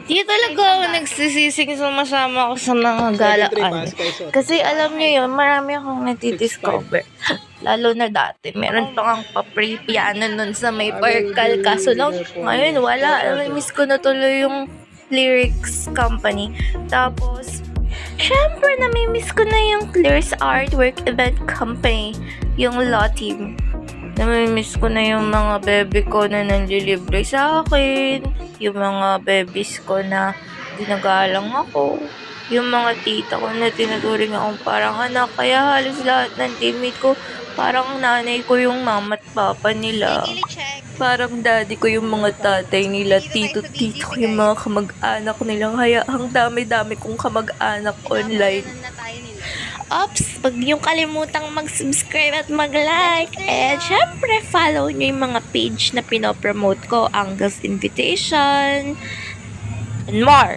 Di talaga ako nagsisising sumasama ko sa mga galaan. Kasi alam niyo yun, marami akong natidiscover. Lalo na dati, meron pa kang pa-free piano nun sa may Parkal. Kaso lang, ngayon wala. Miss ko na tuloy yung lyrics company. Tapos, syempre, namimiss ko na yung Clears Artwork Event Company. Yung law team. Namimiss ko na yung mga bebe ko na nanlilibre sa akin. Yung mga babies ko na ginagalang ako. Yung mga tita ko na tinuturing akong parang anak. Kaya halos lahat ng teammate ko, parang nanay ko yung mama at papa nila. Parang daddy ko yung mga tatay nila, tito-tito ko yung mga kamag-anak nila. Kaya ang dami-dami kong kamag-anak online. Ops, wag niyong kalimutang mag-subscribe at mag-like. And syempre, follow niyo yung mga page na pinopromote ko, Angles Invitation, and more.